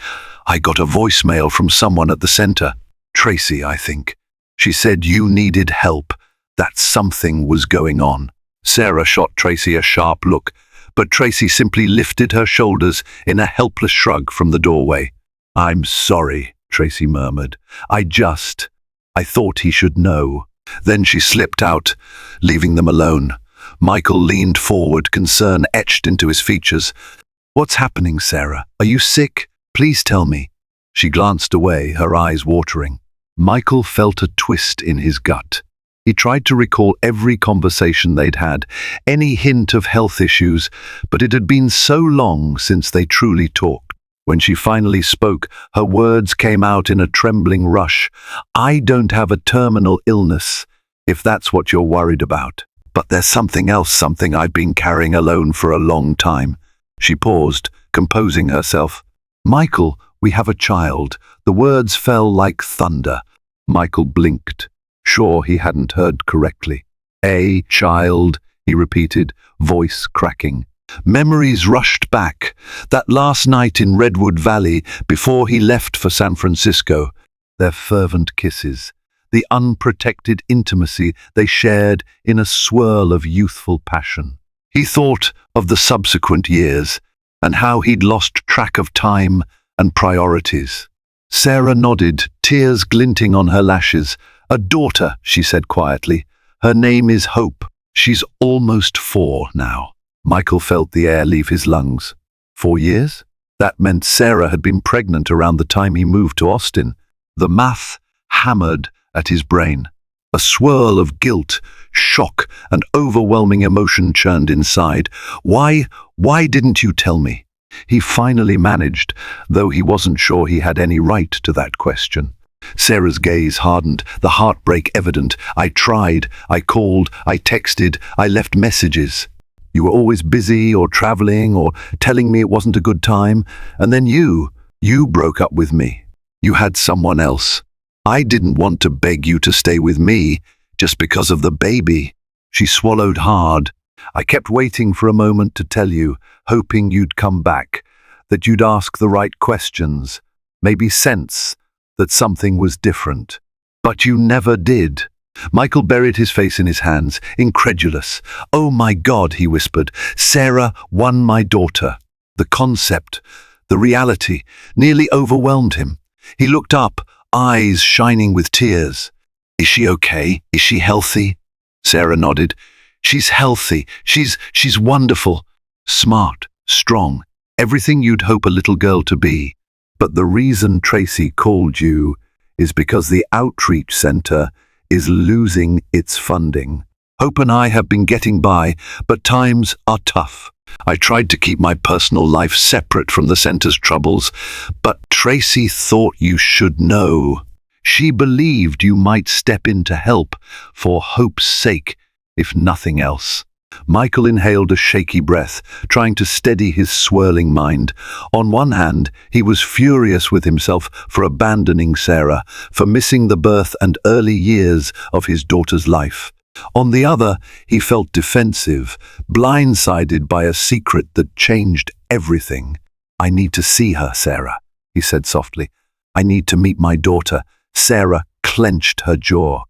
"I got a voicemail from someone at the center. Tracy, I think. She said you needed help, that something was going on." Sarah shot Tracy a sharp look, but Tracy simply lifted her shoulders in a helpless shrug from the doorway. "I'm sorry," Tracy murmured. I thought he should know." Then she slipped out, leaving them alone. Michael leaned forward, concern etched into his features. "What's happening, Sarah? Are you sick? Please tell me." She glanced away, her eyes watering. Michael felt a twist in his gut. He tried to recall every conversation they'd had, any hint of health issues, but it had been so long since they truly talked. When she finally spoke, her words came out in a trembling rush. "I don't have a terminal illness, if that's what you're worried about. But there's something else, something I've been carrying alone for a long time." She paused, composing herself. "Michael, we have a child." The words fell like thunder. Michael blinked, sure he hadn't heard correctly. "A child," he repeated, voice cracking. Memories rushed back. That last night in Redwood Valley, before he left for San Francisco. Their fervent kisses. The unprotected intimacy they shared in a swirl of youthful passion. He thought of the subsequent years, and how he'd lost track of time and priorities. Sarah nodded, tears glinting on her lashes. "A daughter," she said quietly. "Her name is Hope. She's almost 4 now." Michael felt the air leave his lungs. 4 years? That meant Sarah had been pregnant around the time he moved to Austin. The math hammered at his brain. A swirl of guilt, shock, and overwhelming emotion churned inside. Why didn't you tell me?" He finally managed, though he wasn't sure he had any right to that question. Sarah's gaze hardened, the heartbreak evident. "I tried, I called, I texted, I left messages. You were always busy or traveling or telling me it wasn't a good time. And then you broke up with me. You had someone else. I didn't want to beg you to stay with me just because of the baby." She swallowed hard. "I kept waiting for a moment to tell you, hoping you'd come back, that you'd ask the right questions, maybe sense that something was different. But you never did." Michael buried his face in his hands, incredulous. "Oh my God," he whispered. "Sarah won my daughter." The concept, the reality, nearly overwhelmed him. He looked up, eyes shining with tears. "Is she okay? Is she healthy?" Sarah nodded. "She's healthy. She's wonderful. Smart, strong, everything you'd hope a little girl to be. But the reason Tracy called you is because the outreach center is losing its funding. Hope and I have been getting by, but times are tough. I tried to keep my personal life separate from the center's troubles, but Tracy thought you should know. She believed you might step in to help, for Hope's sake, if nothing else." Michael inhaled a shaky breath, trying to steady his swirling mind. On one hand, he was furious with himself for abandoning Sarah, for missing the birth and early years of his daughter's life. On the other, he felt defensive, blindsided by a secret that changed everything. "I need to see her, Sarah," he said softly. "I need to meet my daughter." Sarah clenched her jaw,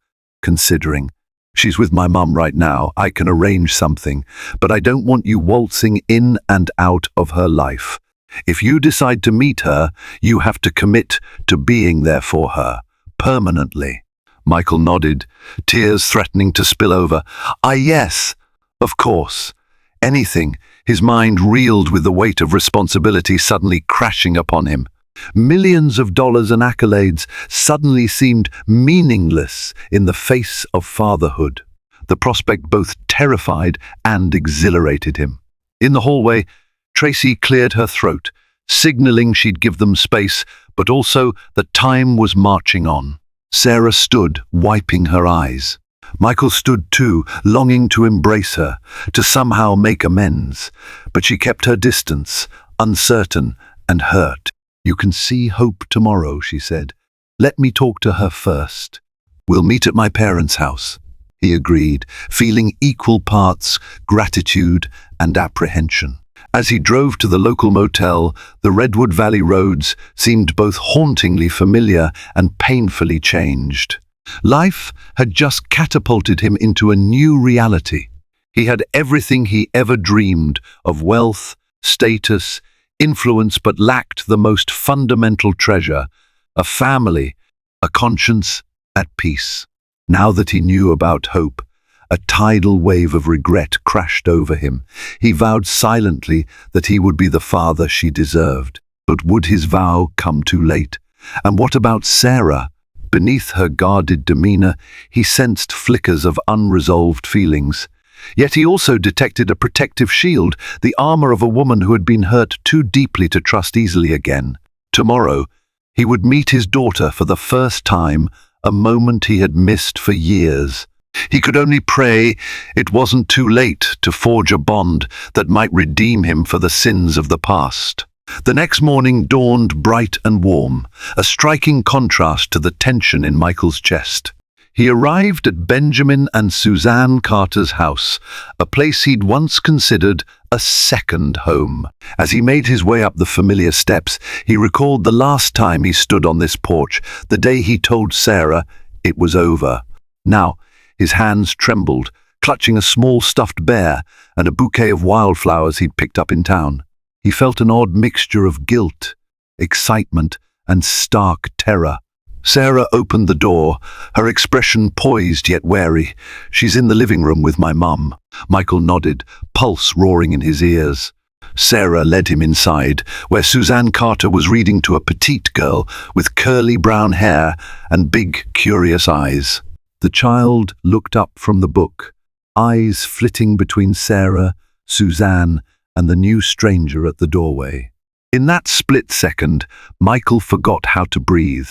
considering. "She's with my mum right now. I can arrange something, but I don't want you waltzing in and out of her life." If you decide to meet her, you have to commit to being there for her, permanently. Michael nodded, tears threatening to spill over. Yes, of course. Anything. His mind reeled with the weight of responsibility suddenly crashing upon him. Millions of dollars and accolades suddenly seemed meaningless in the face of fatherhood. The prospect both terrified and exhilarated him. In the hallway, Tracy cleared her throat, signaling she'd give them space, but also that time was marching on. Sarah stood, wiping her eyes. Michael stood too, longing to embrace her, to somehow make amends, but she kept her distance, uncertain and hurt. "You can see Hope tomorrow," she said. "Let me talk to her first." "We'll meet at my parents' house," he agreed, feeling equal parts gratitude and apprehension. As he drove to the local motel, the Redwood Valley roads seemed both hauntingly familiar and painfully changed. Life had just catapulted him into a new reality. He had everything he ever dreamed of: wealth, status, influence, but lacked the most fundamental treasure: a family, a conscience at peace. Now that he knew about Hope, a tidal wave of regret crashed over him. He vowed silently that he would be the father she deserved. But would his vow come too late? And what about Sarah? Beneath her guarded demeanor, he sensed flickers of unresolved feelings. Yet he also detected a protective shield, the armor of a woman who had been hurt too deeply to trust easily again. Tomorrow, he would meet his daughter for the first time, a moment he had missed for years. He could only pray it wasn't too late to forge a bond that might redeem him for the sins of the past. The next morning dawned bright and warm, a striking contrast to the tension in Michael's chest. He arrived at Benjamin and Suzanne Carter's house, a place he'd once considered a second home. As he made his way up the familiar steps, he recalled the last time he stood on this porch, the day he told Sarah it was over. Now, his hands trembled, clutching a small stuffed bear and a bouquet of wildflowers he'd picked up in town. He felt an odd mixture of guilt, excitement, and stark terror. Sarah opened the door, her expression poised yet wary. "She's in the living room with my mum." Michael nodded, pulse roaring in his ears. Sarah led him inside, where Suzanne Carter was reading to a petite girl with curly brown hair and big, curious eyes. The child looked up from the book, eyes flitting between Sarah, Suzanne, and the new stranger at the doorway. In that split second, Michael forgot how to breathe.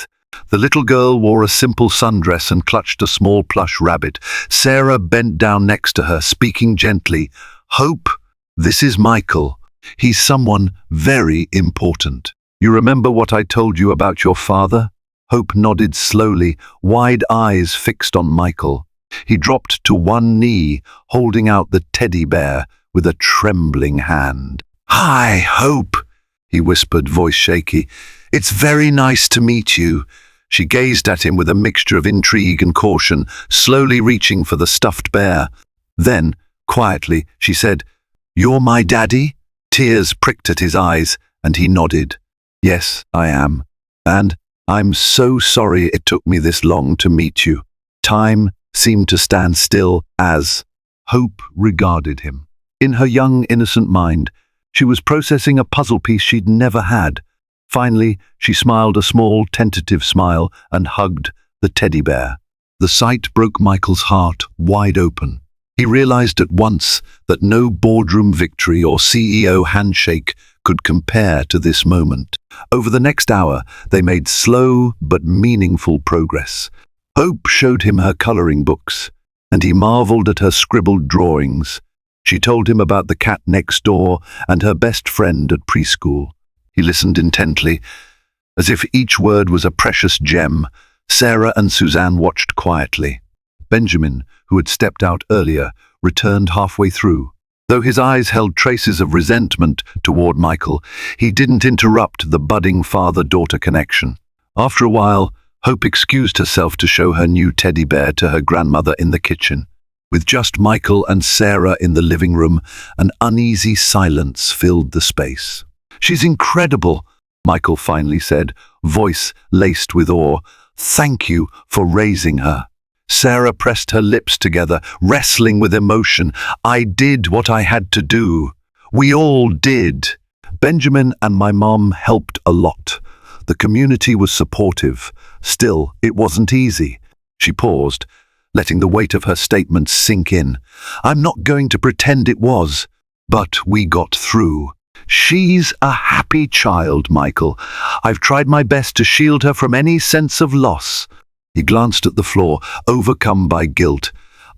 The little girl wore a simple sundress and clutched a small plush rabbit. Sarah bent down next to her, speaking gently. "Hope, this is Michael. He's someone very important. You remember what I told you about your father?" Hope nodded slowly, wide eyes fixed on Michael. He dropped to one knee, holding out the teddy bear with a trembling hand. "Hi, Hope," he whispered, voice shaky. "It's very nice to meet you." She gazed at him with a mixture of intrigue and caution, slowly reaching for the stuffed bear. Then, quietly, she said, "You're my daddy?" Tears pricked at his eyes, and he nodded. "Yes, I am. And I'm so sorry it took me this long to meet you." Time seemed to stand still as Hope regarded him. In her young, innocent mind, she was processing a puzzle piece she'd never had. Finally, she smiled a small, tentative smile and hugged the teddy bear. The sight broke Michael's heart wide open. He realized at once that no boardroom victory or CEO handshake could compare to this moment. Over the next hour, they made slow but meaningful progress. Hope showed him her coloring books, and he marveled at her scribbled drawings. She told him about the cat next door and her best friend at preschool. He listened intently, as if each word was a precious gem. Sarah and Suzanne watched quietly. Benjamin, who had stepped out earlier, returned halfway through. Though his eyes held traces of resentment toward Michael, he didn't interrupt the budding father-daughter connection. After a while, Hope excused herself to show her new teddy bear to her grandmother in the kitchen. With just Michael and Sarah in the living room, an uneasy silence filled the space. She's incredible, Michael finally said, voice laced with awe. Thank you for raising her. Sarah pressed her lips together, wrestling with emotion. I did what I had to do. We all did. Benjamin and my mom helped a lot. The community was supportive. Still, it wasn't easy. She paused, letting the weight of her statement sink in. I'm not going to pretend it was, but we got through. She's a happy child, Michael. I've tried my best to shield her from any sense of loss. He glanced at the floor, overcome by guilt.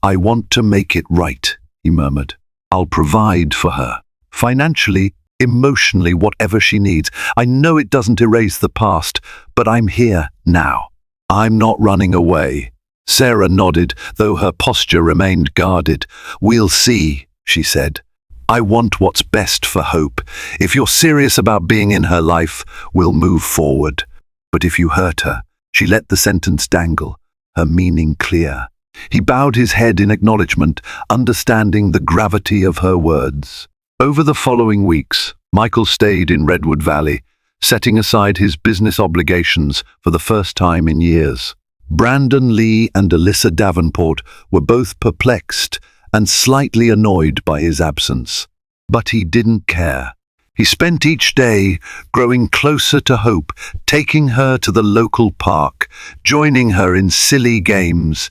I want to make it right, he murmured. I'll provide for her. Financially, emotionally, whatever she needs. I know it doesn't erase the past, but I'm here now. I'm not running away. Sarah nodded, though her posture remained guarded. We'll see, she said. I want what's best for Hope. If you're serious about being in her life, we'll move forward. But if you hurt her, she let the sentence dangle, her meaning clear. He bowed his head in acknowledgement, understanding the gravity of her words. Over the following weeks, Michael stayed in Redwood Valley, setting aside his business obligations for the first time in years. Brandon Lee and Alyssa Davenport were both perplexed and slightly annoyed by his absence. But he didn't care. He spent each day growing closer to Hope, taking her to the local park, joining her in silly games,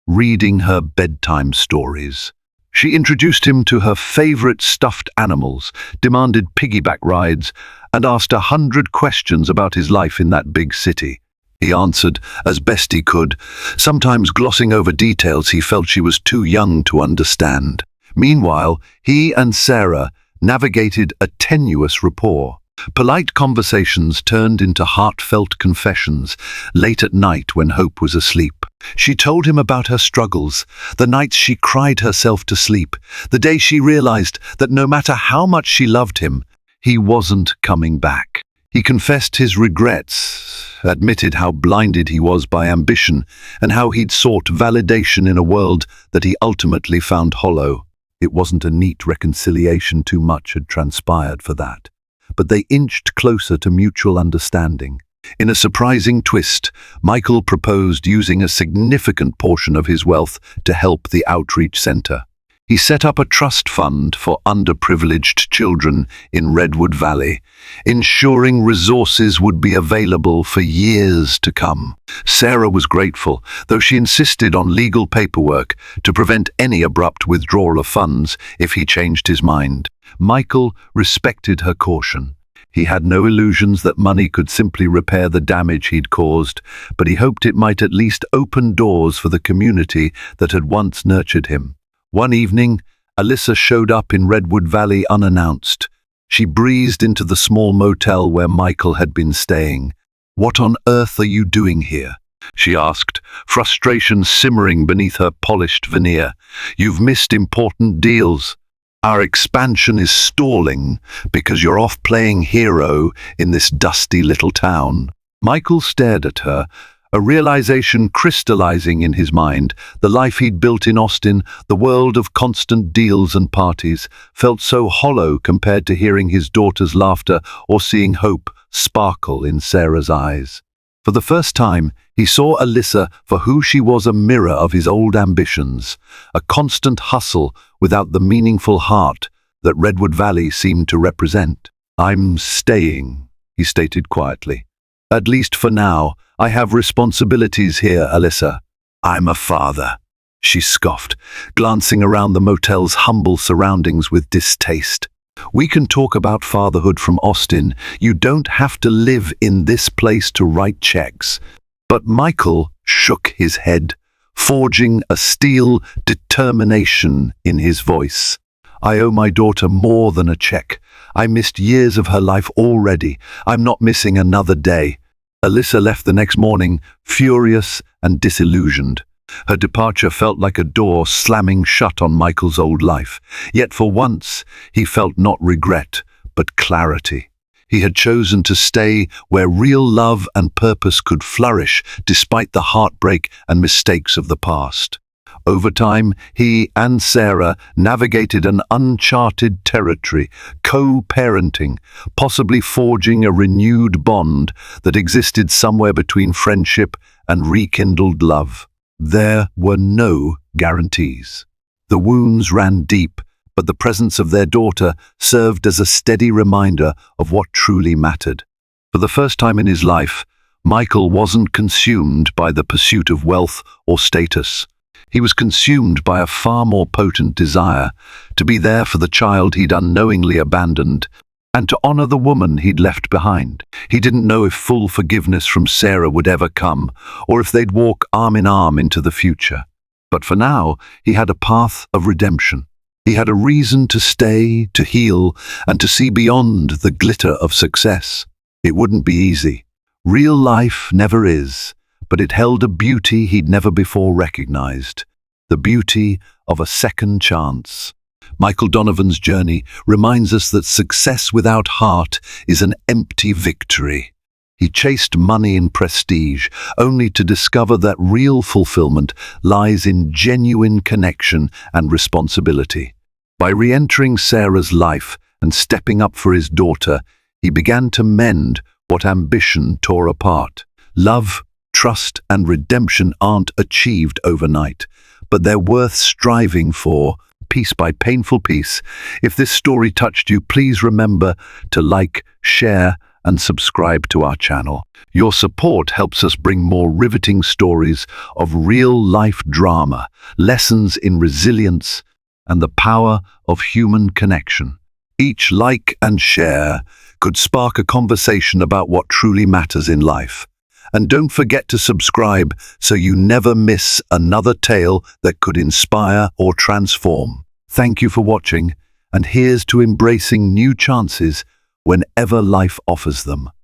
reading her bedtime stories. She introduced him to her favorite stuffed animals, demanded piggyback rides, and asked 100 questions about his life in that big city. He answered as best he could, sometimes glossing over details he felt she was too young to understand. Meanwhile, he and Sarah navigated a tenuous rapport. Polite conversations turned into heartfelt confessions late at night when Hope was asleep. She told him about her struggles, the nights she cried herself to sleep, the day she realized that no matter how much she loved him, he wasn't coming back. He confessed his regrets, admitted how blinded he was by ambition, and how he'd sought validation in a world that he ultimately found hollow. It wasn't a neat reconciliation, too much had transpired for that. But they inched closer to mutual understanding. In a surprising twist, Michael proposed using a significant portion of his wealth to help the outreach center. He set up a trust fund for underprivileged children in Redwood Valley, ensuring resources would be available for years to come. Sarah was grateful, though she insisted on legal paperwork to prevent any abrupt withdrawal of funds if he changed his mind. Michael respected her caution. He had no illusions that money could simply repair the damage he'd caused, but he hoped it might at least open doors for the community that had once nurtured him. One evening, Alyssa showed up in Redwood Valley unannounced. She breezed into the small motel where Michael had been staying. "What on earth are you doing here?" she asked, frustration simmering beneath her polished veneer. "You've missed important deals. Our expansion is stalling because you're off playing hero in this dusty little town." Michael stared at her, a realization crystallizing in his mind. The life he'd built in Austin, the world of constant deals and parties, felt so hollow compared to hearing his daughter's laughter or seeing hope sparkle in Sarah's eyes. For the first time, he saw Alyssa for who she was, a mirror of his old ambitions, a constant hustle without the meaningful heart that Redwood Valley seemed to represent. "I'm staying," he stated quietly. "At least for now. I have responsibilities here, Alyssa." "I'm a father," she scoffed, glancing around the motel's humble surroundings with distaste. "We can talk about fatherhood from Austin. You don't have to live in this place to write checks." But Michael shook his head, forging a steel determination in his voice. "I owe my daughter more than a check. I missed years of her life already. I'm not missing another day." Alyssa left the next morning, furious and disillusioned. Her departure felt like a door slamming shut on Michael's old life. Yet for once, he felt not regret, but clarity. He had chosen to stay where real love and purpose could flourish despite the heartbreak and mistakes of the past. Over time, he and Sarah navigated an uncharted territory, co-parenting, possibly forging a renewed bond that existed somewhere between friendship and rekindled love. There were no guarantees. The wounds ran deep, but the presence of their daughter served as a steady reminder of what truly mattered. For the first time in his life, Michael wasn't consumed by the pursuit of wealth or status. He was consumed by a far more potent desire to be there for the child he'd unknowingly abandoned and to honor the woman he'd left behind. He didn't know if full forgiveness from Sarah would ever come, or if they'd walk arm in arm into the future. But for now, he had a path of redemption. He had a reason to stay, to heal, and to see beyond the glitter of success. It wouldn't be easy. Real life never is, but it held a beauty he'd never before recognized. The beauty of a second chance. Michael Donovan's journey reminds us that success without heart is an empty victory. He chased money and prestige, only to discover that real fulfillment lies in genuine connection and responsibility. By re-entering Sarah's life and stepping up for his daughter, he began to mend what ambition tore apart. Love, trust, and redemption aren't achieved overnight, but they're worth striving for, piece by painful piece. If this story touched you, please remember to like, share, and subscribe to our channel. Your support helps us bring more riveting stories of real-life drama, lessons in resilience, and the power of human connection. Each like and share could spark a conversation about what truly matters in life. And don't forget to subscribe so you never miss another tale that could inspire or transform. Thank you for watching, and here's to embracing new chances whenever life offers them.